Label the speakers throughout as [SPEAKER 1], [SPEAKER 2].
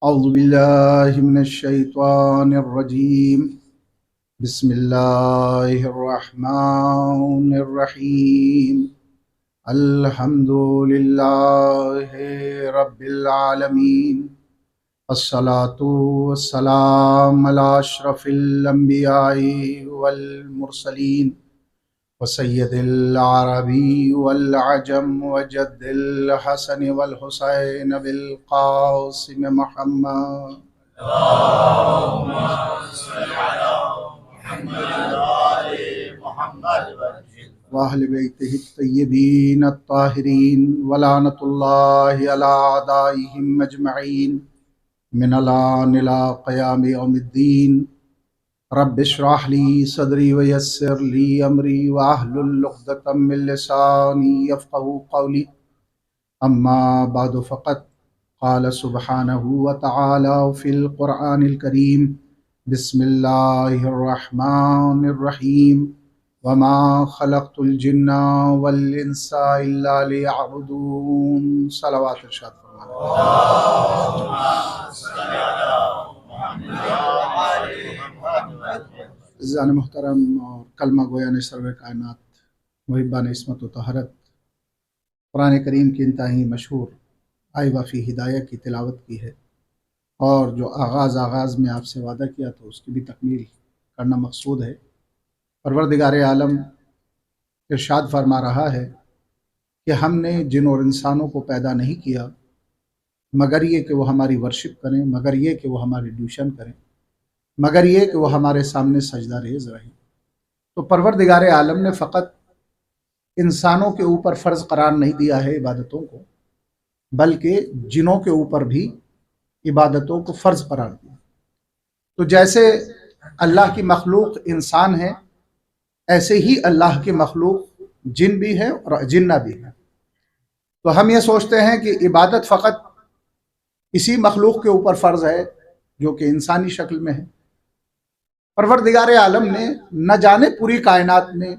[SPEAKER 1] اعوذ باللہ من الشیطان الرجیم بسم اللہ الرحمن الرحیم الحمد للہ رب العالمین الصلاۃ والسلام علی اشرف الانبیاء والمرسلین وسید العربی والعجم وجد الحسن والحسین بالقاسم محمد واہل بیتہ الطیبین الطاہرین ولعنۃ اللہ علی اعدائہم اجمعین من الآن الی قیام یوم الدین رب اشرح لی صدری ویسر لی امری واحلل عقدۃ من لسانی یفقہوا قولی اما بعد فقد قال سبحانہ وتعالی فی القرآن الکریم بسم اللہ الرحمن الرحیم وما خلقت الجن والانس الا لیعبدون صلوات ارشاد فرمائیں۔ عزیزان محترم اور کلمہ گویان سرور کائنات محبان عصمت و طہارت، قرآن کریم کی انتہائی مشہور آئے وفی ہدایہ کی تلاوت کی ہے، اور جو آغاز میں آپ سے وعدہ کیا تو اس کی بھی تکمیل کرنا مقصود ہے۔ پروردگار عالم ارشاد فرما رہا ہے کہ ہم نے جن اور انسانوں کو پیدا نہیں کیا مگر یہ کہ وہ ہماری ورشپ کریں، مگر یہ کہ وہ ہماری ڈیوشن کریں، مگر یہ کہ وہ ہمارے سامنے سجدہ ریز رہیں۔ تو پروردگار عالم نے فقط انسانوں کے اوپر فرض قرار نہیں دیا ہے عبادتوں کو، بلکہ جنوں کے اوپر بھی عبادتوں کو فرض قرار دیا۔ تو جیسے اللہ کی مخلوق انسان ہے، ایسے ہی اللہ کی مخلوق جن بھی ہے اور اجنہ بھی ہے۔ تو ہم یہ سوچتے ہیں کہ عبادت فقط اسی مخلوق کے اوپر فرض ہے جو کہ انسانی شکل میں ہے۔ پروردگار عالم نے نہ جانے پوری کائنات میں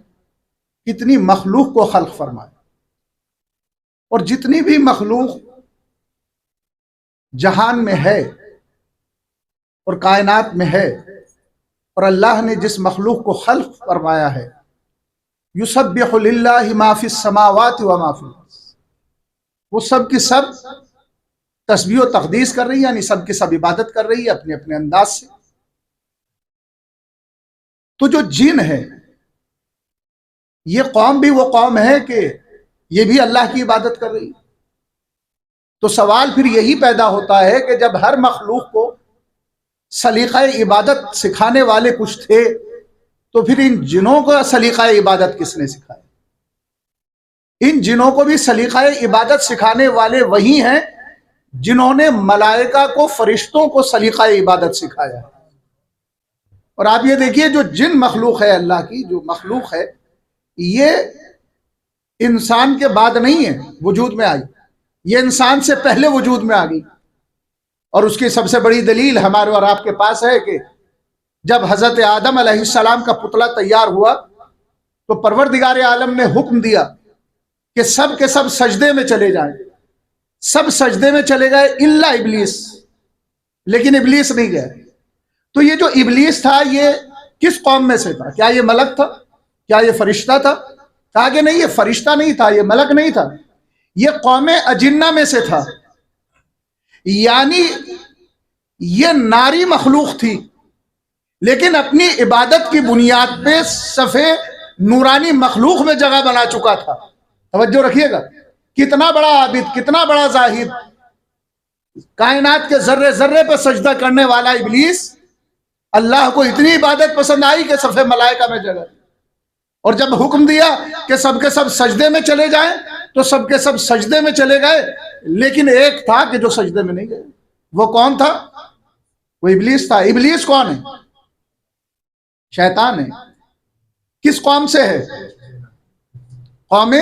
[SPEAKER 1] کتنی مخلوق کو خلق فرمایا، اور جتنی بھی مخلوق جہان میں ہے اور کائنات میں ہے، اور اللہ نے جس مخلوق کو خلق فرمایا ہے، یسبح للہ ما فی السماوات و ما فی الارض، وہ سب کی سب تسبیح و تقدیس کر رہی ہے، یعنی سب کی سب عبادت کر رہی ہے اپنے اپنے انداز سے۔ تو جو جن ہے، یہ قوم بھی وہ قوم ہے کہ یہ بھی اللہ کی عبادت کر رہی ہے۔ تو سوال پھر یہی پیدا ہوتا ہے کہ جب ہر مخلوق کو سلیقہ عبادت سکھانے والے کچھ تھے، تو پھر ان جنوں کو سلیقہ عبادت کس نے سکھایا؟ ان جنوں کو بھی سلیقہ عبادت سکھانے والے وہی ہیں جنہوں نے ملائکہ کو، فرشتوں کو سلیقہ عبادت سکھایا ہے۔ اور آپ یہ دیکھیے، جو جن مخلوق ہے اللہ کی، جو مخلوق ہے، یہ انسان کے بعد نہیں ہے وجود میں آئی، یہ انسان سے پہلے وجود میں آ گئی۔ اور اس کی سب سے بڑی دلیل ہمارے اور آپ کے پاس ہے کہ جب حضرت آدم علیہ السلام کا پتلا تیار ہوا تو پروردگار عالم نے حکم دیا کہ سب کے سب سجدے میں چلے جائیں۔ سب سجدے میں چلے گئے الا ابلیس، لیکن ابلیس نہیں گیا۔ تو یہ جو ابلیس تھا، یہ کس قوم میں سے تھا؟ کیا یہ ملک تھا؟ کیا یہ فرشتہ تھا؟ کہا کہ نہیں، یہ فرشتہ نہیں تھا، یہ ملک نہیں تھا، یہ قوم اجنہ میں سے تھا، یعنی یہ ناری مخلوق تھی، لیکن اپنی عبادت کی بنیاد پہ صفے نورانی مخلوق میں جگہ بنا چکا تھا۔ توجہ رکھیے گا، کتنا بڑا عابد، کتنا بڑا زاہد، کائنات کے ذرے ذرے پہ سجدہ کرنے والا ابلیس، اللہ کو اتنی عبادت پسند آئی کہ صفے ملائکہ میں جگہ۔ اور جب حکم دیا کہ سب کے سب سجدے میں چلے جائیں تو سب کے سب سجدے میں چلے گئے، لیکن ایک تھا کہ جو سجدے میں نہیں گئے۔ وہ کون تھا؟ وہ ابلیس تھا۔ ابلیس کون ہے؟ شیطان ہے۔ کس قوم سے ہے؟ قوم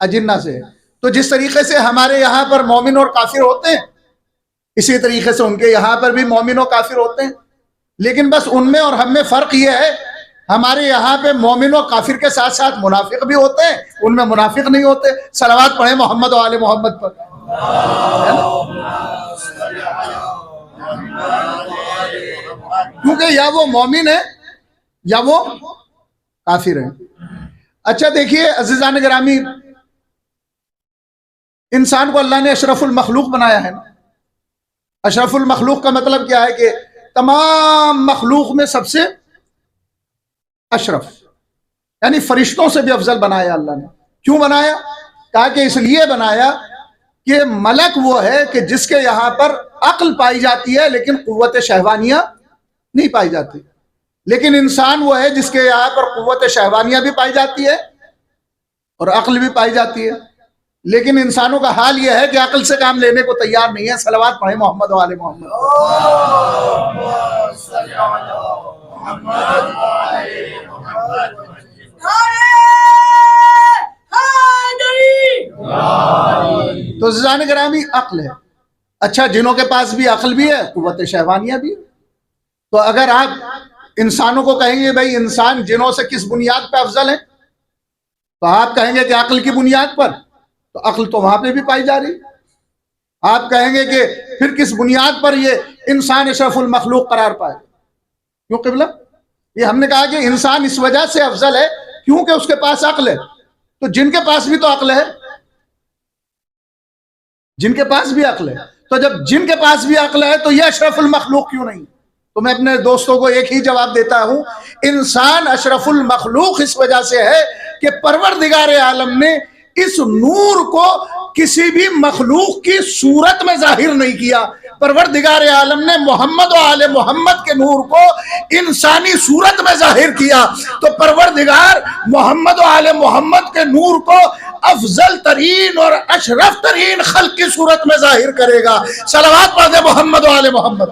[SPEAKER 1] اجنہ سے ہے۔ تو جس طریقے سے ہمارے یہاں پر مومن اور کافر ہوتے ہیں، اسی طریقے سے ان کے یہاں پر بھی مومن اور کافر ہوتے ہیں، لیکن بس ان میں اور ہم میں فرق یہ ہے، ہمارے یہاں پہ مومن و کافر کے ساتھ ساتھ منافق بھی ہوتے ہیں، ان میں منافق نہیں ہوتے۔ صلوات پڑھیں محمد و آل محمد پر۔ کیونکہ یا وہ مومن ہے یا وہ کافر ہے۔ اچھا دیکھیے عزیزان گرامی، انسان کو اللہ نے اشرف المخلوق بنایا ہے نا۔ اشرف المخلوق کا مطلب کیا ہے کہ تمام مخلوق میں سب سے اشرف، یعنی فرشتوں سے بھی افضل بنایا اللہ نے۔ کیوں بنایا؟ کہا کہ اس لیے بنایا کہ ملک وہ ہے کہ جس کے یہاں پر عقل پائی جاتی ہے لیکن قوت شہوانیہ نہیں پائی جاتی، لیکن انسان وہ ہے جس کے یہاں پر قوت شہوانیہ بھی پائی جاتی ہے اور عقل بھی پائی جاتی ہے، لیکن انسانوں کا حال یہ ہے کہ عقل سے کام لینے کو تیار نہیں ہے۔ صلوات پڑھیں محمد و آل محمد۔ تو عزیزان گرامی عقل ہے۔ اچھا جنوں کے پاس بھی عقل بھی ہے، قوت شہوانیہ بھی ہے۔ تو اگر آپ انسانوں کو کہیں گے بھائی انسان جنوں سے کس بنیاد پہ افضل ہے، تو آپ کہیں گے کہ عقل کی بنیاد پر، تو عقل تو وہاں پہ بھی پائی جا رہی۔ آپ کہیں گے کہ پھر کس بنیاد پر یہ انسان اشرف المخلوق قرار پائے؟ کیوں قبلہ؟ یہ ہم نے کہا کہ انسان اس وجہ سے افضل ہے کیونکہ اس کے پاس عقل ہے۔ تو جن کے پاس بھی تو عقل ہے، جن کے پاس بھی عقل ہے، تو جب جن کے پاس بھی عقل ہے تو یہ اشرف المخلوق کیوں نہیں؟ تو میں اپنے دوستوں کو ایک ہی جواب دیتا ہوں، انسان اشرف المخلوق اس وجہ سے ہے کہ پروردگار عالم نے اس نور کو کسی بھی مخلوق کی صورت میں ظاہر نہیں کیا۔ پروردگار عالم نے محمد و آل محمد کے نور کو انسانی صورت میں ظاہر کیا، تو پروردگار محمد و آل محمد کے نور کو افضل ترین اور اشرف ترین خلق کی صورت میں ظاہر کرے گا۔ صلوات پڑھ دے محمد و آل محمد۔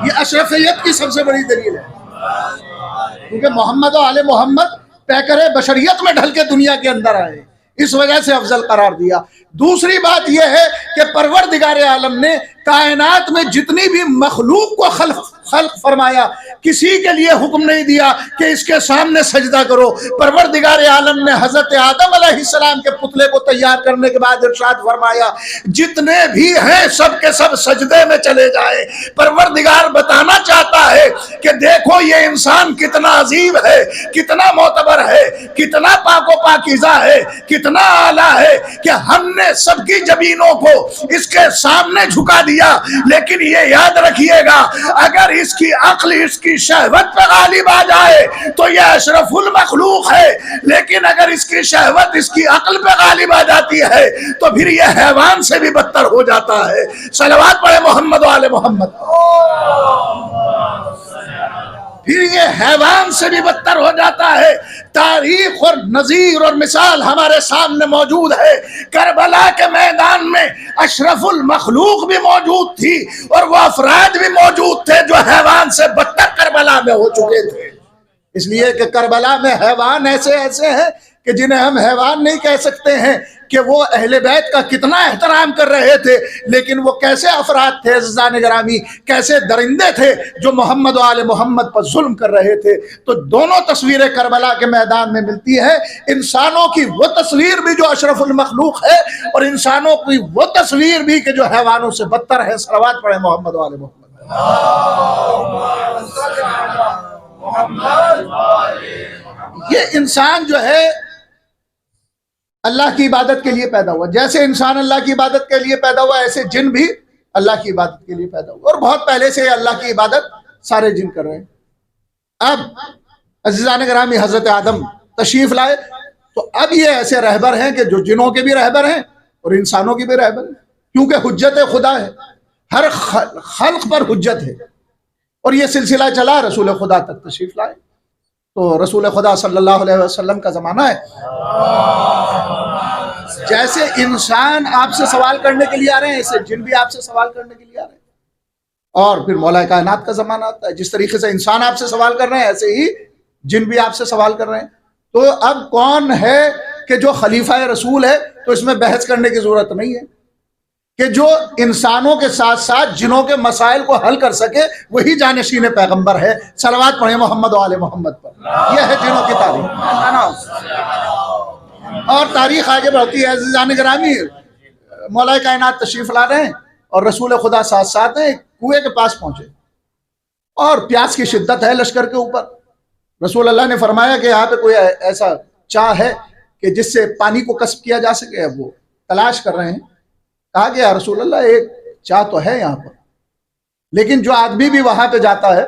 [SPEAKER 1] یہ اشرفیت کی سب سے بڑی دلیل ہے، کیونکہ محمد و آل محمد پیکر بشریت میں ڈھل کے دنیا کے اندر آئے، اس وجہ سے افضل قرار دیا۔ دوسری بات یہ ہے کہ پروردگار عالم نے کائنات میں جتنی بھی مخلوق کو خلق فرمایا، کسی کے لیے حکم نہیں دیا کہ اس کے سامنے سجدہ کرو۔ پروردگار عالم نے حضرت آدم علیہ السلام کے پتلے کو تیار کرنے کے بعد ارشاد فرمایا جتنے بھی ہیں سب کے سب سجدے میں چلے جائے۔ پروردگار بتانا چاہتا ہے کہ دیکھو یہ انسان کتنا عظیم ہے، کتنا معتبر ہے، کتنا پاک و پاکیزہ ہے، کتنا اعلیٰ ہے کہ ہم نے سب کی جبینوں کو اس کے سامنے جھکا دیا۔ لیکن یہ یاد رکھیے گا اگر اس کی عقل اس کی شہوت پہ غالب آ جائے تو یہ اشرف المخلوق ہے، لیکن اگر اس کی شہوت اس کی عقل پہ غالب آ جاتی ہے تو پھر یہ حیوان سے بھی بدتر ہو جاتا ہے۔ صلوات پڑھے محمد و آل محمد۔ پھر یہ حیوان سے بھی بدتر ہو جاتا ہے۔ تاریخ اور نظیر اور مثال ہمارے سامنے موجود ہے۔ کربلا کے میدان میں اشرف المخلوق بھی موجود تھی اور وہ افراد بھی موجود تھے جو حیوان سے بدتر کربلا میں ہو چکے تھے، اس لیے کہ کربلا میں حیوان ایسے ایسے ہیں کہ جنہیں ہم حیوان نہیں کہہ سکتے ہیں کہ وہ اہل بیت کا کتنا احترام کر رہے تھے، لیکن وہ کیسے افراد تھے عزیزان گرامی، کیسے درندے تھے جو محمد و آل محمد پر ظلم کر رہے تھے۔ تو دونوں تصویریں کربلا کے میدان میں ملتی ہیں، انسانوں کی وہ تصویر بھی جو اشرف المخلوق ہے اور انسانوں کی وہ تصویر بھی کہ جو حیوانوں سے بدتر ہے۔ صلوات پڑھیں محمد و آل محمد۔ یہ انسان جو ہے اللہ کی عبادت کے لیے پیدا ہوا، جیسے انسان اللہ کی عبادت کے لیے پیدا ہوا ایسے جن بھی اللہ کی عبادت کے لیے پیدا ہوا، اور بہت پہلے سے اللہ کی عبادت سارے جن کر رہے ہیں۔ اب عزیزان گرامی حضرت آدم تشریف لائے تو اب یہ ایسے رہبر ہیں کہ جو جنوں کے بھی رہبر ہیں اور انسانوں کے بھی رہبر ہیں، کیونکہ حجت خدا ہے، ہر خلق پر حجت ہے، اور یہ سلسلہ چلا رسول خدا تک تشریف لائے۔ تو رسول خدا صلی اللہ علیہ وسلم کا زمانہ ہے، جیسے انسان آپ سے سوال کرنے کے لیے آ رہے ہیں ایسے جن بھی آپ سے سوال کرنے کے لیے آ رہے ہیں، اور پھر مولا کائنات کا زمانہ آتا ہے، جس طریقے سے انسان آپ سے سوال کر رہے ہیں ایسے ہی جن بھی آپ سے سوال کر رہے ہیں۔ تو اب کون ہے کہ جو خلیفہ رسول ہے، تو اس میں بحث کرنے کی ضرورت نہیں ہے کہ جو انسانوں کے ساتھ ساتھ جنوں کے مسائل کو حل کر سکے وہی جانشین پیغمبر ہے۔ صلوات پڑھیں محمد و آل محمد پر۔ یہ ہے جنوں کی تاریخ، اور تاریخ آگے بڑھتی ہے۔ عزیزان گرامی مولا کائنات تشریف لا رہے ہیں اور رسول خدا ساتھ ساتھ ہیں، کنویں کے پاس پہنچے اور پیاس کی شدت ہے لشکر کے اوپر. رسول اللہ نے فرمایا کہ یہاں پہ کوئی ایسا چاہ ہے کہ جس سے پانی کو کسب کیا جا سکے. اب وہ تلاش کر رہے ہیں. کہا کہ یا رسول اللہ ایک چاہ تو ہے یہاں پر، لیکن جو آدمی بھی وہاں پہ جاتا ہے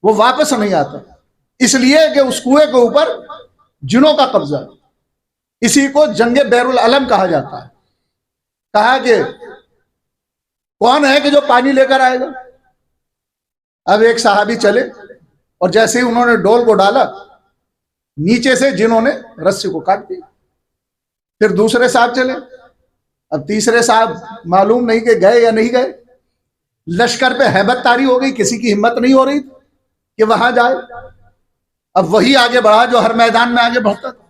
[SPEAKER 1] وہ واپس نہیں آتا، اس لیے کہ اس کنویں کے اوپر جنوں کا قبضہ ہے. اسی کو جنگ بیر العلم کہا جاتا ہے. کہا کہ کون ہے کہ جو پانی لے کر آئے گا؟ اب ایک صحابی چلے اور جیسے ہی انہوں نے ڈول کو ڈالا، نیچے سے جنہوں نے رسی کو کاٹ دی. پھر دوسرے صاحب چلے. اب تیسرے صاحب معلوم نہیں کہ گئے یا نہیں گئے. لشکر پہ ہیبت طاری ہو گئی، کسی کی ہمت نہیں ہو رہی کہ وہاں جائے. اب وہی آگے بڑھا جو ہر میدان میں آگے بڑھتا تھا.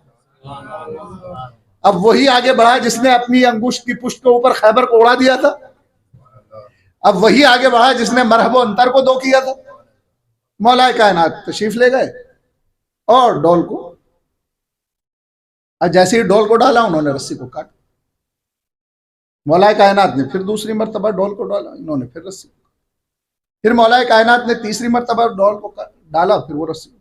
[SPEAKER 1] اب وہی آگے بڑھا جس نے اپنی انگوشت کی پشت کے اوپر خیبر کو اڑا دیا تھا. اب وہی آگے بڑھا جس نے مرحب و انتر کو دو کیا تھا. مولا کائنات تشریف لے گئے اور ڈول کو، جیسے ہی ڈول کو ڈالا انہوں نے رسی کو کاٹا. مولا کائنات نے پھر دوسری مرتبہ ڈول کو ڈالا، انہوں نے پھر رسی کو. پھر مولا کائنات نے تیسری مرتبہ ڈول کو ڈالا، پھر وہ رسی کو.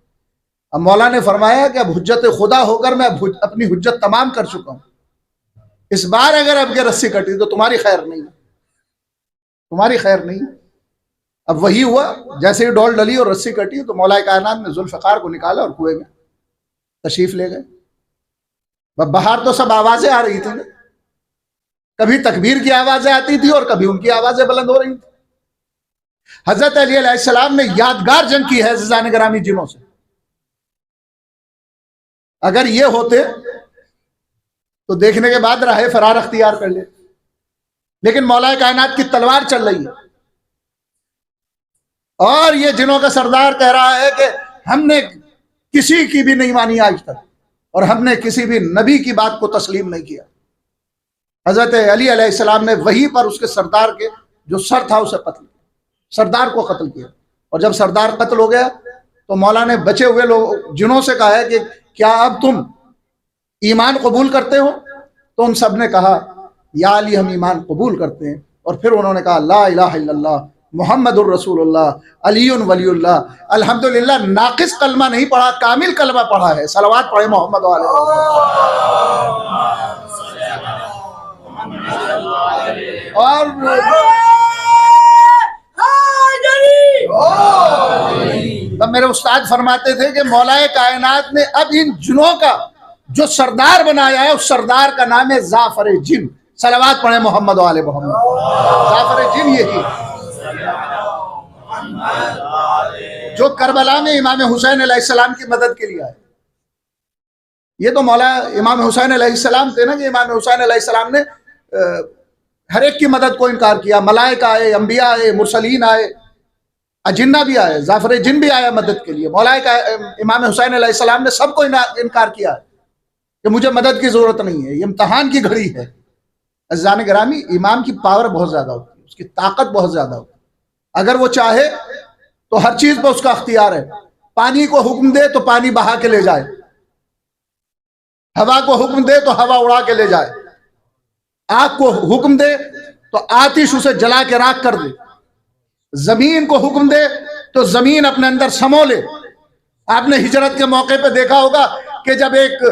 [SPEAKER 1] اب مولا نے فرمایا کہ اب حجت خدا ہو کر میں اپنی حجت تمام کر چکا ہوں. اس بار اگر اب کے رسی کٹی تو تمہاری خیر نہیں، تمہاری خیر نہیں. اب وہی ہوا، جیسے ہی ڈول ڈلی اور رسی کٹی تو مولا کائنات نے ذوالفقار کو نکالا اور کنویں میں تشریف لے گئے. باہر تو سب آوازیں آ رہی تھیں، کبھی تکبیر کی آوازیں آتی تھی اور کبھی ان کی آوازیں بلند ہو رہی تھی. حضرت علی علیہ السلام نے یادگار جنگ کی ہے عزیزان گرامی جنوں سے. اگر یہ ہوتے تو دیکھنے کے بعد راہ فرار اختیار کر لے، لیکن مولا کائنات کی تلوار چل رہی ہے اور یہ جنوں کا سردار کہہ رہا ہے کہ ہم نے کسی کی بھی نہیں مانی آج تک اور ہم نے کسی بھی نبی کی بات کو تسلیم نہیں کیا. حضرت علی علیہ السلام نے وہیں پر اس کے سردار کے جو سر تھا اسے قتل کیا، سردار کو قتل کیا. اور جب سردار قتل ہو گیا تو مولا نے بچے ہوئے لوگ جنوں سے کہا ہے کہ کیا اب تم ایمان قبول کرتے ہو؟ تو ان سب نے کہا یا علی ہم ایمان قبول کرتے ہیں. اور پھر انہوں نے کہا لا الہ الا اللہ محمد الرسول اللہ علی ولی اللہ. الحمدللہ ناقص کلمہ نہیں پڑھا، کامل کلمہ پڑھا ہے. صلوات پڑھے محمد والے. اور تب میرے استاد فرماتے تھے کہ مولا کائنات نے اب ان جنوں کا جو سردار بنایا ہے اس سردار کا نام ہے ظافر جن. صلوات پڑھے محمد والے محمد. ظافر جن یہی جو کربلا میں امام حسین علیہ السلام کی مدد کے لیے آئے. یہ تو مولا امام حسین علیہ السلام تھے نا کہ امام حسین علیہ السلام نے ہر ایک کی مدد کو انکار کیا. ملائکہ آئے، انبیاء آئے، مرسلین آئے، اجنہ بھی آئے، ظافر جن بھی آیا مدد کے لیے. ملائکہ امام حسین علیہ السلام نے سب کو انکار کیا کہ مجھے مدد کی ضرورت نہیں ہے، یہ امتحان کی گھڑی ہے. عزیزان گرامی امام کی پاور بہت زیادہ ہوتی ہے، اس کی طاقت بہت زیادہ ہوتی ہے. اگر وہ چاہے تو ہر چیز پہ اس کا اختیار ہے. پانی کو حکم دے تو پانی بہا کے لے جائے، ہوا کو حکم دے تو ہوا اڑا کے لے جائے، آگ کو حکم دے تو آتش اسے جلا کے راکھ کر دے، زمین کو حکم دے تو زمین اپنے اندر سمو لے. آپ نے ہجرت کے موقع پہ دیکھا ہوگا کہ جب ایک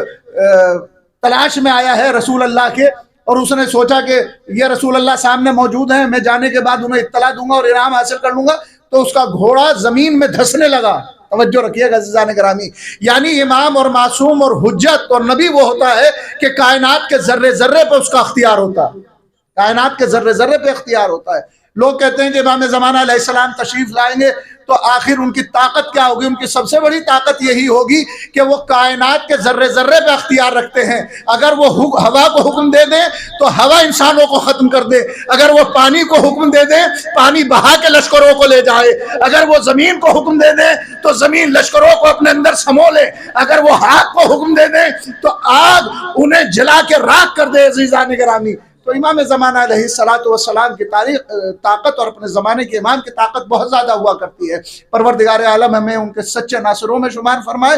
[SPEAKER 1] تلاش میں آیا ہے رسول اللہ کے اور اس نے سوچا کہ یہ رسول اللہ سامنے موجود ہیں، میں جانے کے بعد انہیں اطلاع دوں گا اور انعام حاصل کر لوں گا، تو اس کا گھوڑا زمین میں دھسنے لگا. توجہ رکھیے گا عزیزان گرامی، یعنی امام اور معصوم اور حجت اور نبی وہ ہوتا ہے کہ کائنات کے ذرے ذرے پہ اس کا اختیار ہوتا ہے. کائنات کے ذرے ذرے پہ اختیار ہوتا ہے. لوگ کہتے ہیں کہ امام زمانہ علیہ السلام تشریف لائیں گے تو آخر ان کی طاقت کیا ہوگی؟ ان کی سب سے بڑی طاقت یہی ہوگی کہ وہ کائنات کے ذرے ذرے پہ اختیار رکھتے ہیں. اگر وہ ہوا کو حکم دے دیں تو ہوا انسانوں کو ختم کر دے، اگر وہ پانی کو حکم دے دیں پانی بہا کے لشکروں کو لے جائے، اگر وہ زمین کو حکم دے دیں تو زمین لشکروں کو اپنے اندر سمو لے، اگر وہ آگ کو حکم دے دیں تو آگ انہیں جلا کے راکھ کر دے. عزیزان گرامی تو امام زمانہ علیہ السلام کی طاقت اور اپنے زمانے کے امام کی طاقت بہت زیادہ ہوا کرتی ہے. پروردگار عالم ہمیں ان کے سچے ناصروں میں شمار فرمائے.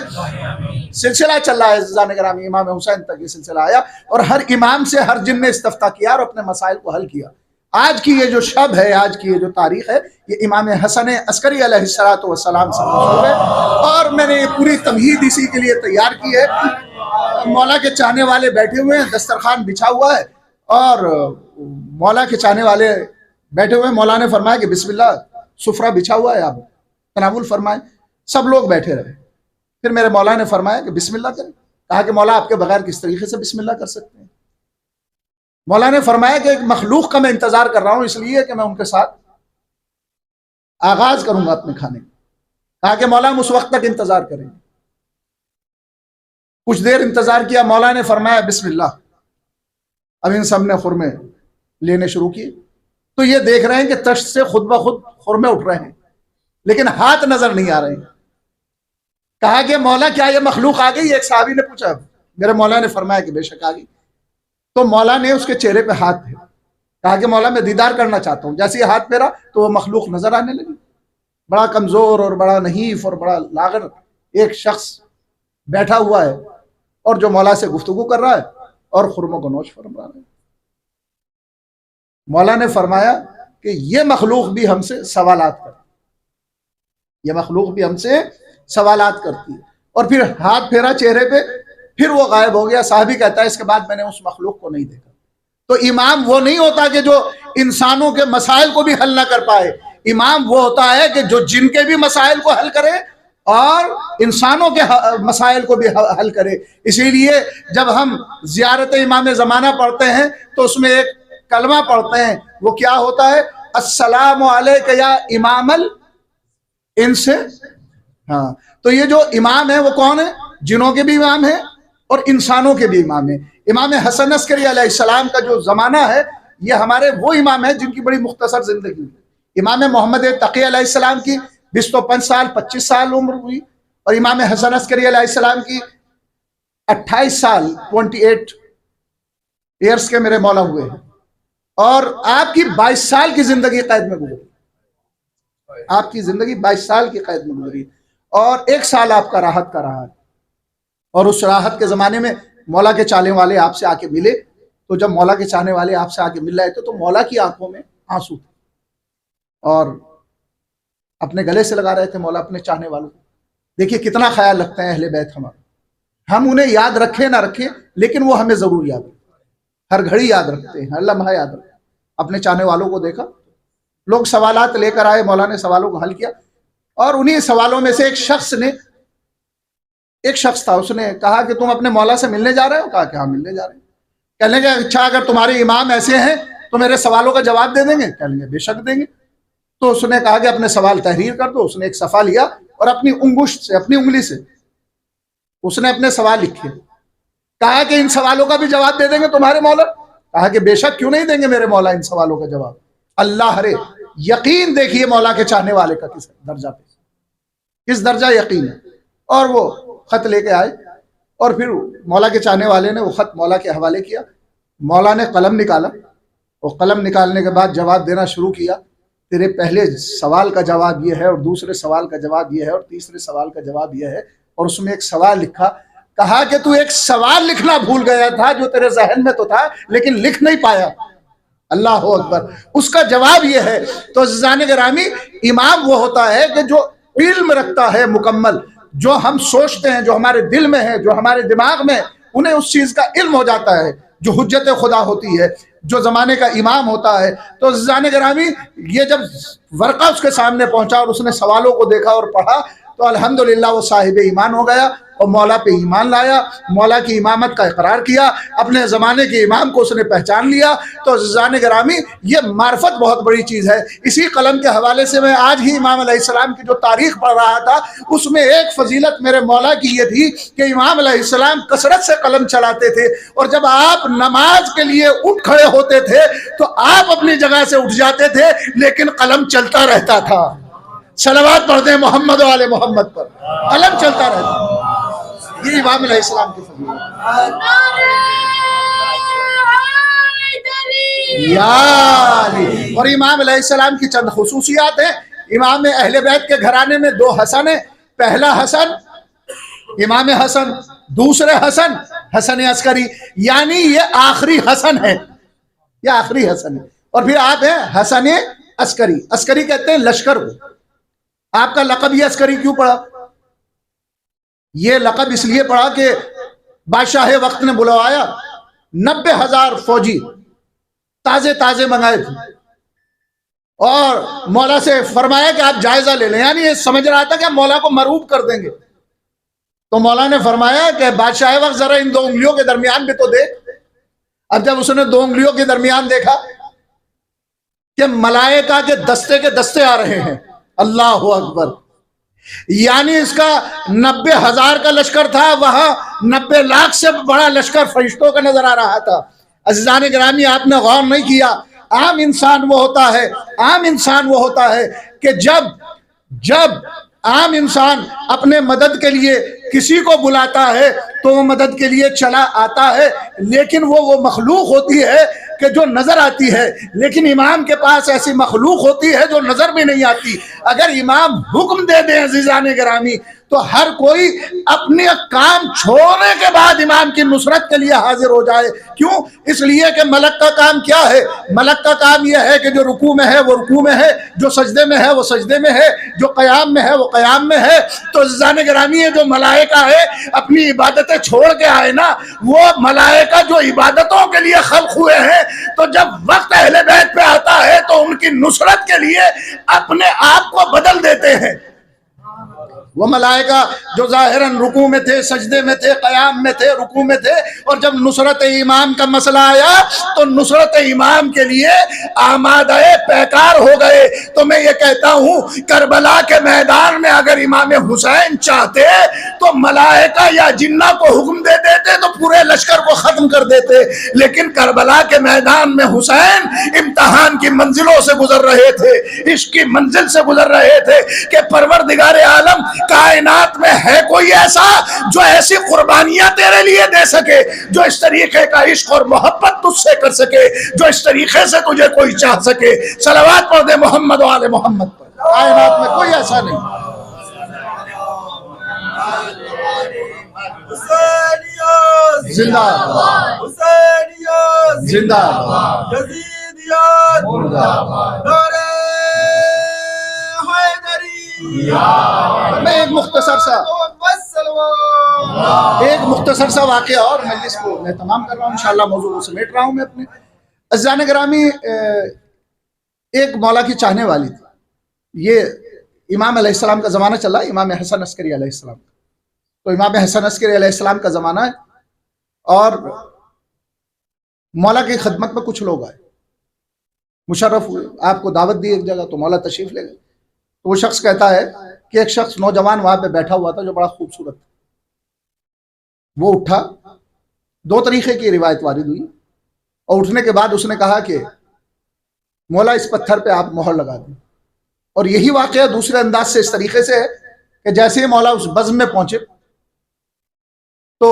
[SPEAKER 1] سلسلہ چل رہا ہے عزیزان گرامی، امام حسین تک یہ سلسلہ آیا اور ہر امام سے ہر جن نے استفتاء کیا اور اپنے مسائل کو حل کیا. آج کی یہ جو شب ہے، آج کی یہ جو تاریخ ہے، یہ امام حسن عسکری علیہ السلام سے منسوب ہے، اور میں نے یہ پوری تمہید اسی کے لیے تیار کی ہے۔ مولا کے چاہنے والے بیٹھے ہوئے ہیں، دسترخوان بچھا ہوا ہے، اور مولا کے چاہنے والے بیٹھے ہوئے ہیں۔ مولا نے فرمایا کہ بسم اللہ، سفرہ بچھا ہوا ہے، آپ تناول فرمائیں۔ سب لوگ بیٹھے رہے۔ پھر میرے مولا نے فرمایا کہ بسم اللہ کریں۔ کہا کہ مولا آپ کے بغیر کس طریقے سے بسم اللہ کر سکتے ہیں؟ مولا نے فرمایا کہ ایک مخلوق کا میں انتظار کر رہا ہوں، اس لیے کہ میں ان کے ساتھ آغاز کروں گا اپنے کھانے کا۔ کہا کہ مولا ہم اس وقت تک انتظار کریں گے۔ کچھ دیر انتظار کیا، مولا نے فرمایا بسم اللہ۔ اب ان سب نے خرمے لینے شروع کیے، تو یہ دیکھ رہے ہیں کہ تشت سے خود بخود خرمے اٹھ رہے ہیں، لیکن ہاتھ نظر نہیں آ رہے ہیں۔ کہا کہ مولا کیا یہ مخلوق آ گئی؟ ایک صحابی نے پوچھا۔ میرے مولا نے فرمایا کہ بے شک آ گئی۔ تو مولا نے اس کے چہرے پہ ہاتھ پھیرا، کہا کہ مولا میں دیدار کرنا چاہتا ہوں۔ جیسے یہ ہاتھ پھیرا تو وہ مخلوق نظر آنے لگی، بڑا کمزور اور بڑا نحیف اور بڑا لاغر ایک شخص بیٹھا ہوا ہے، اور جو مولا سے گفتگو کر رہا ہے اور خرموں کو نوش فرما رہا ہے۔ مولا نے فرمایا کہ یہ مخلوق بھی ہم سے سوالات کرتی ہے، یہ مخلوق بھی ہم سے سوالات کرتی ہے۔ اور پھر ہاتھ پھیرا چہرے پہ، پھر وہ غائب ہو گیا۔ صحابی کہتا ہے اس کے بعد میں نے اس مخلوق کو نہیں دیکھا۔ تو امام وہ نہیں ہوتا کہ جو انسانوں کے مسائل کو بھی حل نہ کر پائے، امام وہ ہوتا ہے کہ جو جن کے بھی مسائل کو حل کرے اور انسانوں کے مسائل کو بھی حل کرے۔ اسی لیے جب ہم زیارت امام زمانہ پڑھتے ہیں تو اس میں ایک کلمہ پڑھتے ہیں، وہ کیا ہوتا ہے؟ السلام علیک یا امام الانس۔ ہاں، تو یہ جو امام ہے وہ کون ہے؟ جنوں کے بھی امام ہے اور انسانوں کے بھی امام ہے۔ امام حسن عسکری علیہ السلام کا جو زمانہ ہے، یہ ہمارے وہ امام ہیں جن کی بڑی مختصر زندگی ہے۔ امام محمد تقی علیہ السلام کی 25 سال 25 سال عمر ہوئی، اور امام حسن عسکری علیہ السلام کی 28 سال 28 ایئرس کے میرے مولا ہوئے ہیں، اور آپ کی 22 سال کی زندگی قید میں گزری۔ آپ کی زندگی 22 سال کی قید میں گزری، اور 1 سال آپ کا راحت کا رہا ہے۔ اور اس راحت کے زمانے میں مولا کے چاہنے والے آپ سے آ کے ملے، تو جب مولا کے چاہنے والے آپ سے آ کے مل رہے تھے تو مولا کی آنکھوں میں آنسو تھے، اور اپنے گلے سے لگا رہے تھے مولا اپنے چاہنے والوں کو۔ دیکھیے کتنا خیال رکھتے ہیں اہل بیت ہمارا۔ ہم انہیں یاد رکھیں نہ رکھیں، لیکن وہ ہمیں ضرور یاد رکھتے، ہر گھڑی یاد رکھتے ہیں، ہر لمحہ یاد رکھتے ہیں۔ اپنے چاہنے والوں کو دیکھا، لوگ سوالات لے کر آئے، مولا نے سوالوں کو حل کیا، اور انہی سوالوں میں سے ایک شخص تھا، اس نے کہا کہ تم اپنے مولا سے ملنے جا رہے ہو؟ کہا کہ ہاں ملنے جا رہے ہیں۔ کہنے لگے اچھا اگر تمہارے امام ایسے ہیں تو میرے سوالوں کا جواب دے دیں گے؟ کہنے لگے بے شک دیں گے۔ تو اس نے کہا کہ اپنے سوال تحریر کر دو۔ اس نے ایک صفحہ لیا اور اپنی انگشت سے، اپنی انگلی سے اس نے اپنے سوال لکھے۔ کہا کہ ان سوالوں کا بھی جواب دے دیں گے تمہارے مولا؟ کہا کہ بے شک، کیوں نہیں دیں گے میرے مولا ان سوالوں کا جواب۔ اللہ رے، یقین دیکھیے مولا کے چاہنے والے کا کس درجہ پہ، کس درجہ یقین ہے۔ اور وہ خط لے کے آئے، اور پھر مولا کے چاہنے والے نے وہ خط مولا کے حوالے کیا۔ مولا نے قلم نکالا، وہ قلم نکالنے کے بعد جواب دینا شروع کیا۔ تیرے پہلے سوال کا جواب یہ ہے، اور دوسرے سوال کا جواب یہ ہے، اور تیسرے سوال کا جواب یہ ہے۔ اور اس میں ایک سوال لکھا۔ کہا کہ تو ایک سوال لکھنا بھول گیا تھا جو تیرے ذہن میں تو تھا لیکن لکھ نہیں پایا۔ اللہ اکبر، اس کا جواب یہ ہے۔ تو عزیزان گرامی، امام وہ ہوتا ہے کہ جو علم رکھتا ہے مکمل، جو ہم سوچتے ہیں، جو ہمارے دل میں ہے، جو ہمارے دماغ میں، انہیں اس چیز کا علم ہو جاتا ہے، جو حجت خدا ہوتی ہے، جو زمانے کا امام ہوتا ہے۔ تو عزیزان گرامی، یہ جب ورقہ اس کے سامنے پہنچا اور اس نے سوالوں کو دیکھا اور پڑھا تو الحمدللہ وہ صاحب ایمان ہو گیا اور مولا پہ ایمان لایا، مولا کی امامت کا اقرار کیا، اپنے زمانے کے امام کو اس نے پہچان لیا۔ تو عزیزان گرامی، یہ معرفت بہت بڑی چیز ہے۔ اسی قلم کے حوالے سے میں آج ہی امام علیہ السلام کی جو تاریخ پڑھ رہا تھا، اس میں ایک فضیلت میرے مولا کی یہ تھی کہ امام علیہ السلام کثرت سے قلم چلاتے تھے، اور جب آپ نماز کے لیے اٹھ کھڑے ہوتے تھے تو آپ اپنی جگہ سے اٹھ جاتے تھے لیکن قلم چلتا رہتا تھا۔ صلوات پڑھ دیں محمد و آل محمد پر، قلم چلتا رہتا۔ یہ امام علیہ السلام کی فضیلت ہے۔ اور امام علیہ السلام کی چند خصوصیات ہیں۔ امام اہل بیت کے گھرانے میں 2 حسن ہیں۔ پہلا حسن امام حسن، دوسرے حسن حسن عسکری، یعنی یہ آخری حسن ہے، یہ آخری حسن ہے۔ اور پھر آپ ہیں حسن عسکری. عسکری کہتے ہیں لشکر کو. آپ کا لقب یہ عسکری کیوں پڑا؟ یہ لقب اس لیے پڑا کہ بادشاہ وقت نے بلوایا, 90,000 فوجی تازے تازے منگائے تھے, اور مولا سے فرمایا کہ آپ جائزہ لے لیں. یعنی یہ سمجھ رہا تھا کہ مولا کو مروب کر دیں گے. تو مولا نے فرمایا کہ بادشاہ وقت ذرا ان 2 انگلیوں کے درمیان بھی تو دیکھ. اب جب اس نے 2 انگلیوں کے درمیان دیکھا کہ ملائکہ کے دستے آ رہے ہیں, اللہ اکبر, یعنی اس کا 90,000 کا لشکر تھا, وہاں 90 لاکھ سے بڑا لشکر فرشتوں کا نظر آ رہا تھا. عزیزان گرامی, آپ نے غور نہیں کیا, عام انسان وہ ہوتا ہے کہ جب عام انسان اپنے مدد کے لیے کسی کو بلاتا ہے تو وہ مدد کے لیے چلا آتا ہے, لیکن وہ مخلوق ہوتی ہے کہ جو نظر آتی ہے. لیکن امام کے پاس ایسی مخلوق ہوتی ہے جو نظر بھی نہیں آتی. اگر امام حکم دے دیں عزیزان گرامی تو ہر کوئی اپنے کام چھوڑنے کے بعد امام کی نصرت کے لیے حاضر ہو جائے. کیوں؟ اس لیے کہ ملک کا کام کیا ہے؟ ملک کا کام یہ ہے کہ جو رکوع میں ہے وہ رکوع میں ہے, جو سجدے میں ہے وہ سجدے میں ہے, جو قیام میں ہے وہ قیام میں ہے. تو عزیزان گرامی یہ جو ملائکہ ہے اپنی عبادتیں چھوڑ کے آئے نا, وہ ملائکہ جو عبادتوں کے لیے خلق ہوئے ہیں, تو جب وقت اہل بیت پہ آتا ہے تو ان کی نصرت کے لیے اپنے آپ کو بدل دیتے ہیں. وہ ملائکہ جو ظاہراً رکوع میں تھے, سجدے میں تھے, قیام میں تھے, رکوع میں تھے, اور جب نصرت امام کا مسئلہ آیا تو نصرت امام کے لیے آمادہ پیکار ہو گئے. تو میں یہ کہتا ہوں کربلا کے میدان میں اگر امام حسین چاہتے تو ملائکہ یا جنہ کو حکم دے دیتے تو پورے لشکر کو ختم کر دیتے. لیکن کربلا کے میدان میں حسین امتحان کی منزلوں سے گزر رہے تھے, عشق کی منزل سے گزر رہے تھے کہ پروردگار عالم کائنات میں ہے کوئی ایسا جو ایسی قربانیاں تیرے لیے دے سکے, جو اس طریقے کا عشق اور محبت تجھ سے کر سکے, جو اس طریقے سے تجھے کوئی چاہ سکے. صلوات پڑھ دے محمد و آل محمد پر. کائنات میں کوئی ایسا نہیں. زندہ زندہ میں ایک مختصر سا واقعہ اور مجلس کو میں تمام کر رہا ہوں, انشاءاللہ موضوع کو سمیٹ رہا ہوں میں اپنے. عزیزان گرامی, ایک مولا کی چاہنے والی تھی. یہ امام علیہ السلام کا زمانہ چلا, امام حسن عسکری علیہ السلام. تو امام حسن عسکری علیہ السلام کا زمانہ ہے, اور مولا کی خدمت میں کچھ لوگ آئے, مشرف ہوئے, آپ کو دعوت دی ایک جگہ, تو مولا تشریف لے گئے. تو وہ شخص کہتا ہے کہ ایک شخص نوجوان وہاں پہ بیٹھا ہوا تھا جو بڑا خوبصورت تھا. وہ اٹھا, 2 طریقے کی روایت وارد ہوئی, اور اٹھنے کے بعد اس نے کہا کہ مولا اس پتھر پہ آپ مہر لگا دیں. اور یہی واقعہ دوسرے انداز سے اس طریقے سے ہے کہ جیسے ہی مولا اس بزم میں پہنچے تو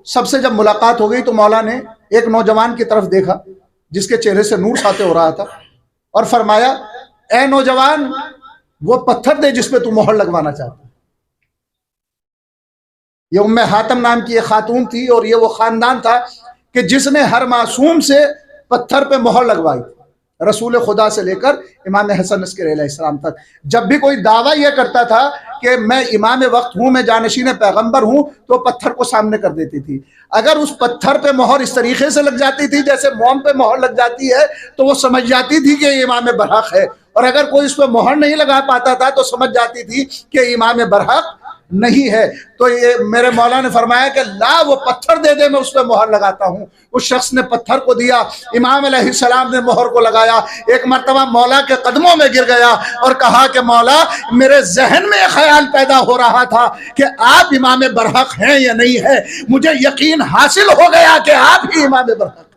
[SPEAKER 1] سب سے جب ملاقات ہو گئی تو مولا نے ایک نوجوان کی طرف دیکھا جس کے چہرے سے نور ساطع ہو رہا تھا, اور فرمایا اے نوجوان, وہ پتھر دے جس پہ تو مہر لگوانا چاہتا ہے. یہ ام حاتم نام کی ایک خاتون تھی, اور یہ وہ خاندان تھا کہ جس نے ہر معصوم سے پتھر پہ مہر لگوائی, رسول خدا سے لے کر امام حسن عسکری علیہ السلام تک. جب بھی کوئی دعویٰ یہ کرتا تھا کہ میں امام وقت ہوں, میں جانشین پیغمبر ہوں, تو پتھر کو سامنے کر دیتی تھی. اگر اس پتھر پہ مہر اس طریقے سے لگ جاتی تھی جیسے موم پہ مہر لگ جاتی ہے تو وہ سمجھ جاتی تھی کہ امام برحق ہے, اور اگر کوئی اس پہ مہر نہیں لگا پاتا تھا تو سمجھ جاتی تھی کہ امام برحق نہیں ہے. تو یہ میرے مولا نے فرمایا کہ لا, وہ پتھر دے دے, میں اس پہ مہر لگاتا ہوں. اس شخص نے پتھر کو دیا, امام علیہ السلام نے مہر کو لگایا. ایک مرتبہ مولا کے قدموں میں گر گیا اور کہا کہ مولا, میرے ذہن میں خیال پیدا ہو رہا تھا کہ آپ امام برحق ہیں یا نہیں ہے, مجھے یقین حاصل ہو گیا کہ آپ ہی امام برحق.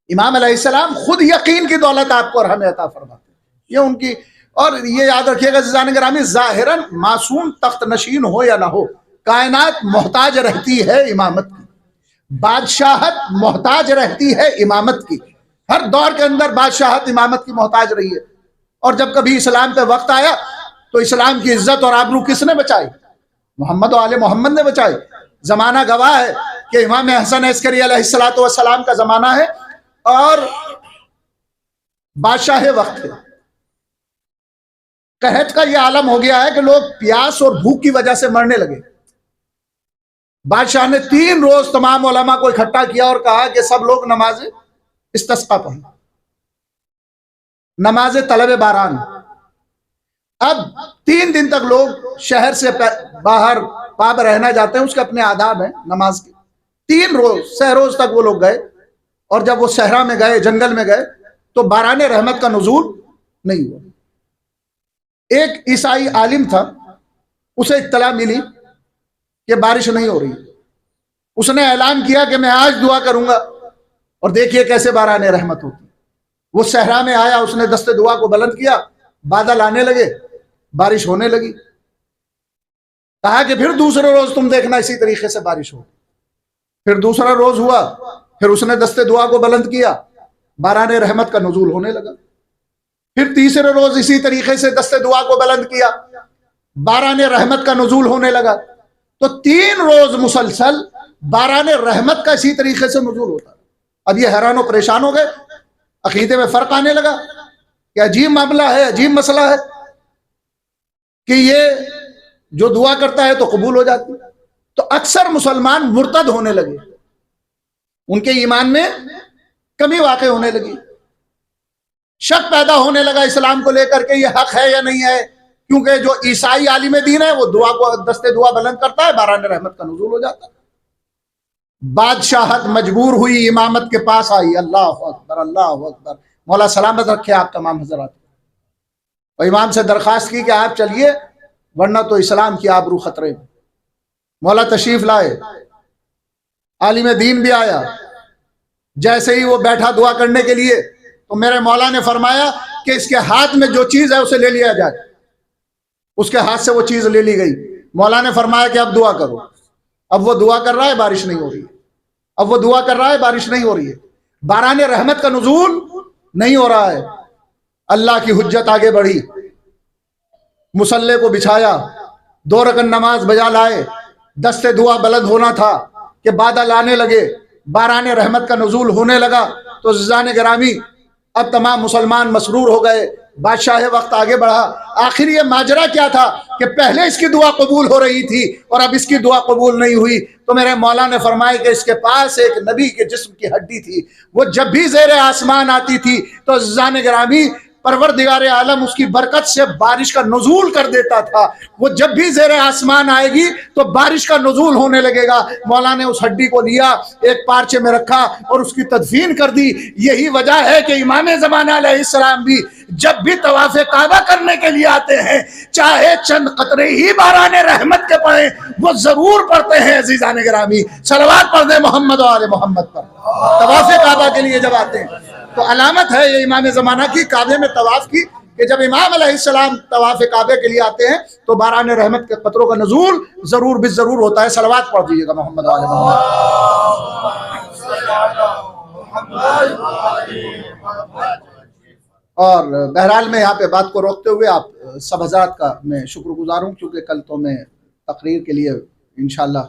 [SPEAKER 1] امام علیہ السلام خود یقین کی دولت آپ کو اور ہمیں عطا فرماتے ہیں. یہ ان کی, اور یہ یاد رکھیے گا عزیزان گرامی, ظاہراً معصوم تخت نشین ہو یا نہ ہو, کائنات محتاج رہتی ہے امامت کی, بادشاہت محتاج رہتی ہے امامت کی. ہر دور کے اندر بادشاہت امامت کی محتاج رہی ہے. اور جب کبھی اسلام پہ وقت آیا تو اسلام کی عزت اور آبرو کس نے بچائی؟ محمد و آل محمد نے بچائی. زمانہ گواہ ہے کہ امام حسن عسکری علیہ السلام کا زمانہ ہے, اور بادشاہ وقت تھے. قحط کا یہ عالم ہو گیا ہے کہ لوگ پیاس اور بھوک کی وجہ سے مرنے لگے. بادشاہ نے 3 روز تمام علماء کو اکٹھا کیا اور کہا کہ سب لوگ نماز استسقا پڑھیں، نماز طلب باران. اب 3 دن تک لوگ شہر سے باہر پاب رہنا جاتے ہیں، اس کے اپنے آداب ہیں نماز کے. 3 روز سہروز تک وہ لوگ گئے، اور جب وہ صحرا میں گئے، جنگل میں گئے، تو باران رحمت کا نزول نہیں ہوا. ایک عیسائی عالم تھا، اسے اطلاع ملی کہ بارش نہیں ہو رہی. اس نے اعلان کیا کہ میں آج دعا کروں گا اور دیکھیے کیسے باران رحمت ہوتی. وہ صحرا میں آیا، اس نے دست دعا کو بلند کیا، بادل آنے لگے، بارش ہونے لگی. کہا کہ پھر دوسرے روز تم دیکھنا اسی طریقے سے بارش ہو. پھر دوسرا روز ہوا، پھر اس نے دست دعا کو بلند کیا، باران رحمت کا نزول ہونے لگا. پھر تیسرے روز اسی طریقے سے دست دعا کو بلند کیا، باران رحمت کا نزول ہونے لگا. تو 3 روز مسلسل باران رحمت کا اسی طریقے سے نزول ہوتا. اب یہ حیران و پریشان ہو گئے، عقیدے میں فرق آنے لگا کہ عجیب معاملہ ہے، عجیب مسئلہ ہے کہ یہ جو دعا کرتا ہے تو قبول ہو جاتی. تو اکثر مسلمان مرتد ہونے لگے، ان کے ایمان میں کمی واقع ہونے لگی، شک پیدا ہونے لگا اسلام کو لے کر کے یہ حق ہے یا نہیں ہے. کیونکہ جو عیسائی عالم دین ہے وہ دعا کو دست دعا بلند کرتا ہے، باران رحمت کا نزول ہو جاتا ہے. بادشاہت مجبور ہوئی، امامت کے پاس آئی. اللہ اکبر، اللہ اکبر. مولا سلامت رکھے آپ تمام حضرات. اور امام سے درخواست کی کہ آپ چلیے ورنہ تو اسلام کی آبرو خطرے میں. مولا تشریف لائے، عالم دین بھی آیا. جیسے ہی وہ بیٹھا دعا کرنے کے لیے تو میرے مولا نے فرمایا کہ اس کے ہاتھ میں جو چیز ہے اسے لے لیا جائے. اس کے ہاتھ سے وہ چیز لے لی گئی. مولا نے فرمایا کہ اب دعا کرو. اب وہ دعا کر رہا ہے، بارش نہیں ہو رہی ہے. اب وہ دعا کر رہا ہے، بارش نہیں ہو رہی ہے. باران رحمت کا نزول نہیں ہو رہا ہے. اللہ کی حجت آگے بڑھی، مصلے کو بچھایا، 2 رکعت نماز بجا لائے. دست دعا بلند ہونا تھا کہ بادل آنے لگے، باران رحمت کا نزول ہونے لگا. تو عزیزان گرامی، اب تمام مسلمان مسرور ہو گئے. بادشاہ وقت آگے بڑھا. آخر یہ ماجرا کیا تھا کہ پہلے اس کی دعا قبول ہو رہی تھی اور اب اس کی دعا قبول نہیں ہوئی. تو میرے مولا نے فرمایا کہ اس کے پاس ایک نبی کے جسم کی ہڈی تھی، وہ جب بھی زیر آسمان آتی تھی تو عزیزان گرامی پروردگار عالم اس کی برکت سے بارش کا نزول کر دیتا تھا. وہ جب بھی زیر آسمان آئے گی تو بارش کا نزول ہونے لگے گا. مولا نے اس ہڈی کو لیا، ایک پارچے میں رکھا اور اس کی تدفین کر دی. یہی وجہ ہے کہ امام زمانہ علیہ السلام بھی جب بھی طواف کعبہ کرنے کے لیے آتے ہیں، چاہے چند قطرے ہی باران رحمت کے پڑھیں، وہ ضرور پڑھتے ہیں. عزیزان گرامی صلوات پڑھ دیں محمد و آل محمد پر. طواف کعبہ کے لیے جب آتے ہیں تو علامت ہے یہ امام زمانہ کی کعبے میں طواف کی کہ جب امام علیہ السلام طواف کعبے کے لیے آتے ہیں تو باران رحمت کے قطروں کا نزول ضرور بالضرور ہوتا ہے. صلوات پڑھ دیجیے گا محمد و آل محمد. اور بہرحال میں یہاں پہ بات کو روکتے ہوئے آپ سب حضرات کا میں شکر گزار ہوں، کیونکہ کل تو میں تقریر کے لیے انشاءاللہ،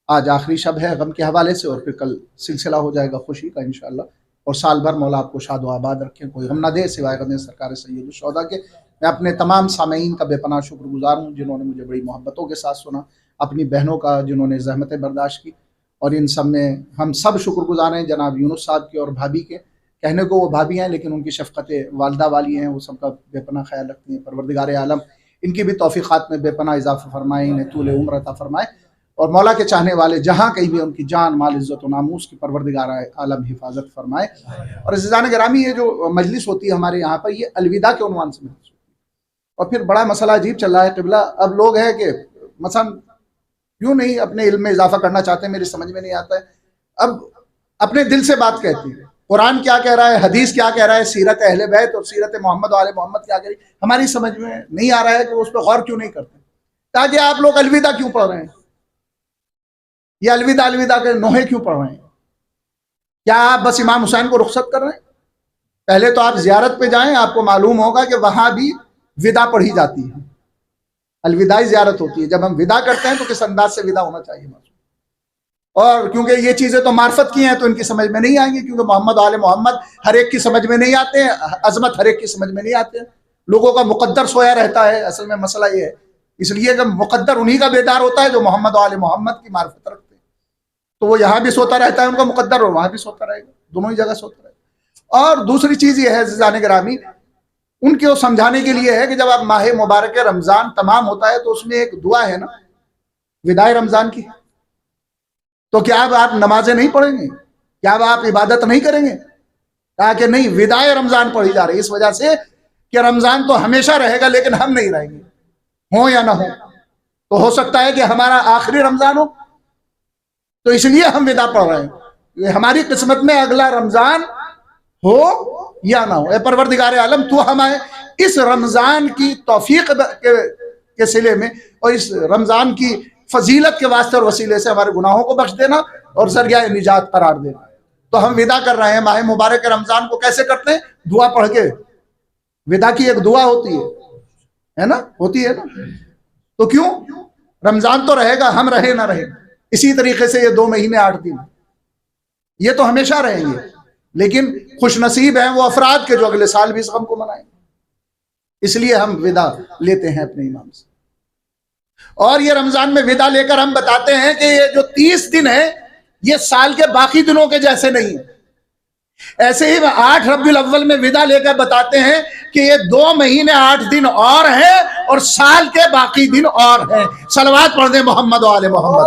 [SPEAKER 1] آج آخری شب ہے غم کے حوالے سے، اور پھر کل سلسلہ ہو جائے گا خوشی کا انشاءاللہ. اور سال بھر مولا آپ کو شاد و آباد رکھیں، کوئی غم نہ دے سوائے غم سرکار سید الشہداء کے. میں اپنے تمام سامعین کا بے پناہ شکر گزار ہوں جنہوں نے مجھے بڑی محبتوں کے ساتھ سنا، اپنی بہنوں کا جنہوں نے زحمتیں برداشت کی، اور ان سب میں ہم سب شکر گزار ہیں جناب یونس صاحب کے اور بھابھی کے. کہنے کو وہ بھابھی ہیں لیکن ان کی شفقت والدہ والی ہیں، وہ سب کا بے پناہ خیال رکھتی ہیں. پروردگار عالم ان کی بھی توفیقات میں بے پناہ اضافہ فرمائے، انہیں طول عمر عطا فرمائے، اور مولا کے چاہنے والے جہاں کہیں بھی ان کی جان مال عزت و ناموس کی پروردگار عالم حفاظت فرمائے. اور عزیزان گرامی، یہ جو مجلس ہوتی ہے ہمارے یہاں پر، یہ الوداع کے عنوان سے مجلس ہوتی ہے. اور پھر بڑا مسئلہ عجیب چل رہا ہے قبلہ. اب لوگ ہیں کہ مثلا کیوں نہیں اپنے علم میں اضافہ کرنا چاہتے ہیں، میری سمجھ میں نہیں آتا ہے. اب اپنے دل سے بات کہتے ہیں، قرآن کیا کہہ رہا ہے، حدیث کیا کہہ رہا ہے، سیرت اہل بیت اور سیرت محمد و آل محمد کیا کہہ رہی ہے، ہماری سمجھ میں نہیں آ رہا ہے کہ اس پہ غور کیوں نہیں کرتے. تاکہ آپ لوگ الوداع کیوں پڑھ رہے ہیں، یہ الوداع الوداع کے نوحے کیوں پڑھ رہے ہیں؟ کیا آپ بس امام حسین کو رخصت کر رہے ہیں؟ پہلے تو آپ زیارت پہ جائیں، آپ کو معلوم ہوگا کہ وہاں بھی ودا پڑھی جاتی ہے، الوداعی زیارت ہوتی ہے. جب ہم ودا کرتے ہیں تو کس انداز سے ودا ہونا چاہیے؟ اور کیونکہ یہ چیزیں تو معرفت کی ہیں تو ان کی سمجھ میں نہیں آئیں گی، کیونکہ محمد آل محمد ہر ایک کی سمجھ میں نہیں آتے ہیں، عظمت ہر ایک کی سمجھ میں نہیں آتے ہیں، لوگوں کا مقدر سویا رہتا ہے۔ اصل میں مسئلہ یہ ہے، اس لیے کہ مقدر انہی کا بیدار ہوتا ہے جو محمد آل محمد کی معرفت رکھتے ہیں، تو وہ یہاں بھی سوتا رہتا ہے ان کا مقدر، اور وہاں بھی سوتا رہے گا، دونوں ہی جگہ سوتا رہے گا۔ اور دوسری چیز یہ ہے عزیزان گرامی، ان کو سمجھانے کے لیے ہے کہ جب آپ ماہ مبارک رمضان تمام ہوتا ہے تو اس میں ایک دعا ہے نا وداع رمضان کی، تو کیا اب آپ نمازیں نہیں پڑھیں گے؟ کیا اب آپ عبادت نہیں کریں گے؟ کہا کہ نہیں، وداع رمضان پڑھی جا رہی ہے، اس وجہ سے کہ رمضان تو ہمیشہ رہے گا لیکن ہم نہیں رہیں گے، ہوں یا نہ ہوں۔ تو ہو سکتا ہے کہ ہمارا آخری رمضان ہو، تو اس لیے ہم وداع پڑھ رہے ہیں، یہ ہماری قسمت میں اگلا رمضان ہو یا نہ ہو۔ اے پروردگار عالم، تو ہمیں اس رمضان کی توفیق کے صلے میں اور اس رمضان کی فضیلت کے واسطے اور وسیلے سے ہمارے گناہوں کو بخش دینا اور ذریعہ نجات قرار دینا۔ تو ہم وداع کر رہے ہیں ماہ مبارک رمضان کو، کیسے کرتے ہیں؟ دعا پڑھ کے۔ وداع کی ایک دعا ہوتی ہے نا، ہوتی ہے نا، تو کیوں؟ رمضان تو رہے گا، ہم رہے نہ رہے۔ اسی طریقے سے یہ 2 مہینے 8 دن یہ تو ہمیشہ رہیں گے، لیکن خوش نصیب ہیں وہ افراد کے جو اگلے سال بھی اس غم کو منائیں گے۔ اس لیے ہم وداع لیتے ہیں اپنے امام سے، اور یہ رمضان میں وداع لے کر ہم بتاتے ہیں کہ یہ جو 30 دن ہیں یہ سال کے باقی دنوں کے جیسے نہیں ہیں۔ ایسے ہی 8 ربیع الاول میں وداع لے کر بتاتے ہیں کہ یہ 2 مہینے 8 دن اور ہیں اور سال کے باقی دن اور ہیں۔ صلوات پڑھ دیں محمد و آل محمد۔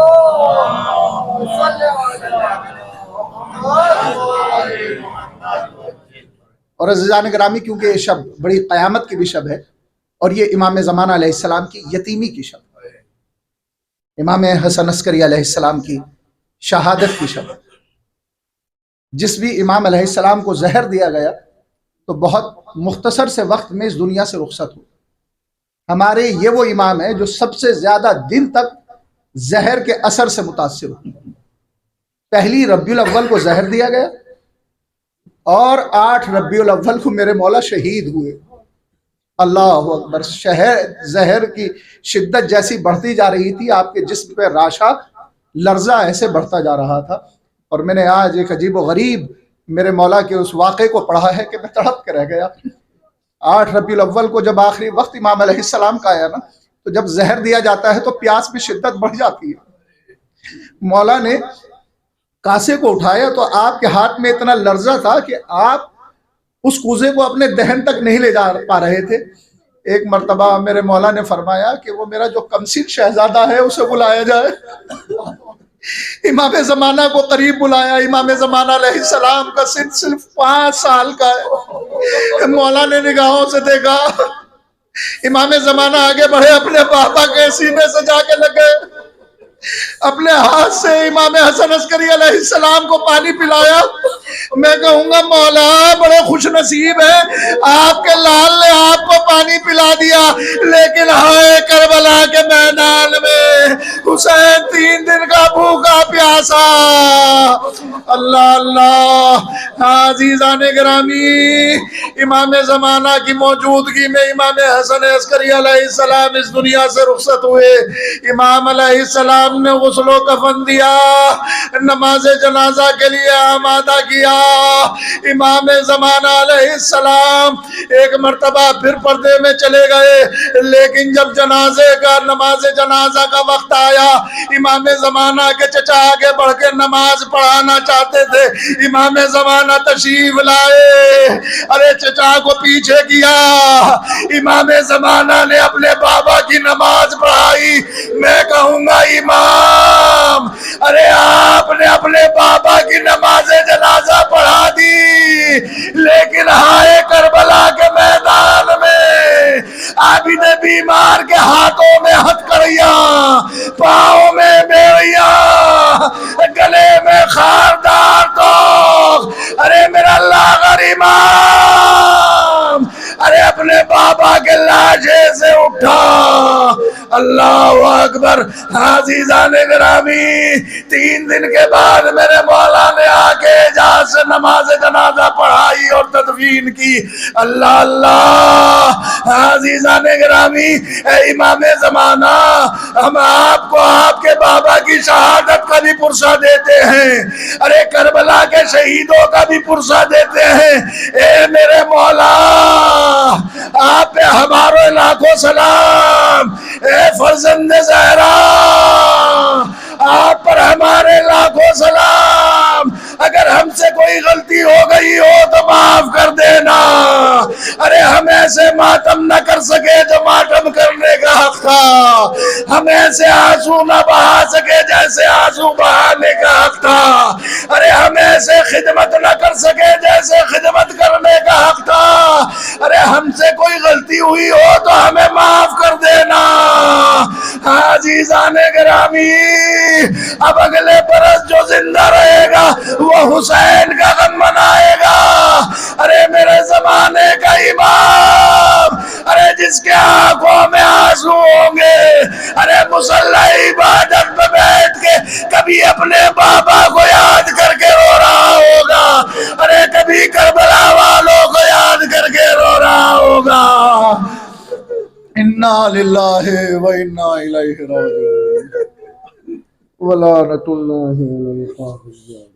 [SPEAKER 1] اور عزیزان گرامی، کیونکہ یہ شب بڑی قیامت کی بھی شب ہے، اور یہ امام زمانہ علیہ السلام کی یتیمی کی شب ہے، امام حسن عسکری علیہ السلام کی شہادت کی شب ہے۔ جس بھی امام علیہ السلام کو زہر دیا گیا تو بہت مختصر سے وقت میں اس دنیا سے رخصت ہو۔ ہمارے یہ وہ امام ہے جو سب سے زیادہ دن تک زہر کے اثر سے متاثر ہو۔ پہلی ربیع الاول کو زہر دیا گیا، اور 8 ربیع الاول کو میرے مولا شہید ہوئے۔ اللہ اکبر! زہر کی شدت جیسی بڑھتی جا رہی تھی، آپ کے جسم پہ راشا لرزہ ایسے بڑھتا جا رہا تھا، اور میں نے آج ایک عجیب و غریب میرے مولا کے اس واقعے کو پڑھا ہے کہ میں تڑپ کے رہ گیا۔ 8 ربیع الاول کو جب آخری وقت امام علیہ السلام کا آیا نا، تو جب زہر دیا جاتا ہے تو پیاس میں شدت بڑھ جاتی ہے۔ مولا نے کاسے کو اٹھایا تو آپ کے ہاتھ میں اتنا لرزہ تھا کہ آپ اس کوزے کو اپنے دہن تک نہیں لے جا پا رہے تھے۔ ایک مرتبہ میرے مولا نے فرمایا کہ وہ میرا جو کمسن شہزادہ ہے اسے بلایا جائے۔ امام زمانہ کو قریب بلایا۔ امام زمانہ علیہ السلام کا سن صرف 5 سال کا ہے۔ مولا نے نگاہوں سے دیکھا، امام زمانہ آگے بڑھے، اپنے بابا کے سینے سے جا کے لگے، اپنے ہاتھ سے امام حسن عسکری علیہ السلام کو پانی پلایا۔ میں کہوں گا مولا بڑے خوش نصیب ہیں، آپ کے لال نے آپ کو پانی پلا دیا، لیکن ہائے کربلا کے میدان میں حسین 3 دن کا بھوکا پیاسا۔ اللہ اللہ! عزیزان گرامی، امام زمانہ کی موجودگی میں امام حسن عسکری علیہ السلام اس دنیا سے رخصت ہوئے۔ امام علیہ السلام نے غسل و کفن دیا، نماز جنازہ کے لیے آمادہ کیا۔ امام زمانہ علیہ السلام ایک مرتبہ پھر پردے میں چلے گئے، لیکن جب نماز جنازہ کا وقت آیا، امام زمانہ کے چچا آگے بڑھ کے نماز پڑھانا چاہتے تھے۔ امام زمانہ تشریف لائے، ارے چچا کو پیچھے کیا، امام زمانہ نے اپنے بابا کی نماز پڑھائی۔ میں کہوں گا امام، ارے آپ نے اپنے بابا کی نماز جنازہ پڑھا دی، لیکن ہائے کربلا کے میدان میں عابد بیمار کے ہاتھوں میں ہتھکڑیاں، پاؤں میں بیڑیاں، گلے میں خاردار توق، ارے میرا لاغر امام، ارے اپنے بابا کے لاشے سے اٹھا۔ اللہ اکبر! عزیزان گرامی، 3 دن کے بعد میرے مولا نے آ کے اجازت سے نماز جنازہ پڑھائی اور تدفین کی۔ اللہ اللہ!
[SPEAKER 2] عزیزان گرامی، اے امام زمانہ، ہم آپ کو آپ کے بابا کی شہادت کا بھی پرسہ دیتے ہیں، ارے کربلا کے شہیدوں کا بھی پرسہ دیتے ہیں۔ اے میرے مولا، آپ پہ ہمارے لاکھوں سلام۔ اے فرزند زہرا، آپ پر ہمارے لاکھوں سلام۔ اگر ہم سے کوئی غلطی ہو گئی ہو تو معاف کر دینا۔ ارے ہم ایسے ماتم نہ کر سکے جو ماتم کرنے کا حق تھا، ہم ایسے آنسو نہ بہا سکے جیسے آنسو بہانے کا حق تھا، ارے ہم ایسے خدمت نہ کر سکے جیسے خدمت کرنے کا حق تھا۔ ارے ہم سے کوئی غلطی ہوئی ہو تو ہمیں معاف کر دینا۔ عزیزان گرامی، اب اگلے برس جو زندہ رہے گا وہ حسین کا غم منائے گا۔ ارے میرے زمانے کا امام، ارے جس کے آنکھوں میں آنسو ہوں گے، ارے مصلی عبادت میں بیٹھ کے کبھی اپنے بابا کو یاد کر کے رو رہا ہوگا، ارے کبھی کربلا والوں کو یاد کر کے رو رہا ہوگا۔
[SPEAKER 1] انا للہ و انا الیہ راجعون ولعنت اللہ علی القاذفین۔